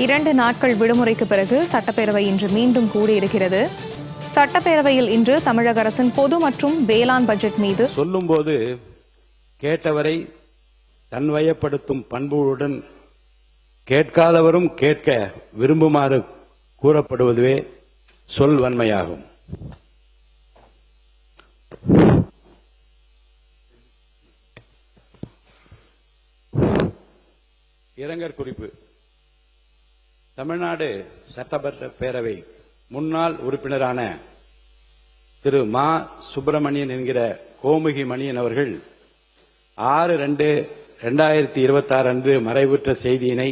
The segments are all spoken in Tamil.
2 நாட்கள் விடுமுறைக்கு பிறகு சட்டப்பேரவை இன்று மீண்டும் கூடியிருக்கிறது. சட்டப்பேரவையில் இன்று தமிழக அரசின் பொது மற்றும் வேளாண் பட்ஜெட் மீது சொல்லும்போது கேட்டவரை தன்வயப்படுத்தும் பண்புடன் கேட்காதவரும் கேட்க விரும்புமாறு கூறப்படுவதுவே சொல் வன்மையாகும். இரங்கற் குறிப்பு. தமிழ்நாடு சட்டப்பேரவை முன்னாள் உறுப்பினரான திரு மா. சுப்பிரமணியன் என்கிற கோமுகி மணியன் அவர்கள் 6/2/2026 அன்று மறைவுற்ற செய்தியினை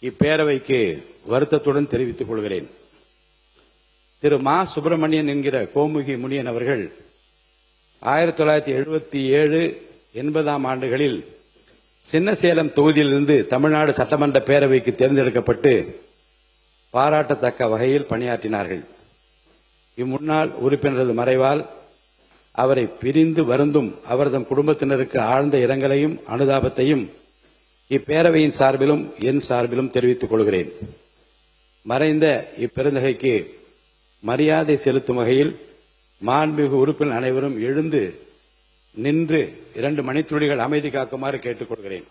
இப்பேரவைக்கு வருத்தத்துடன் தெரிவித்துக் கொள்கிறேன். திரு மா. சுப்பிரமணியன் என்கிற கோமுகி முனியன் அவர்கள் 1977, 80ஆம் ஆண்டுகளில் சின்னசேலம் தொகுதியிலிருந்து தமிழ்நாடு சட்டமன்ற பேரவைக்கு தேர்ந்தெடுக்கப்பட்டு பாராட்டத்தக்க வகையில் பணியாற்றினார்கள். இம்முன்னாள் உறுப்பினரது மறைவால் அவரை பிரிந்து வருந்தும் அவரது குடும்பத்தினருக்கு ஆழ்ந்த இரங்கலையும் அனுதாபத்தையும் இப்பேரவையின் சார்பிலும் என் சார்பிலும் தெரிவித்துக் கொள்கிறேன். மறைந்த இப்பெருந்தகைக்கு மரியாதை செலுத்தும் வகையில் மாண்புமிகு உறுப்பினர் அனைவரும் எழுந்து நின்று 2 மணித்துளிகள் அமைதி காக்குமாறு கேட்டுக் கொள்கிறேன்.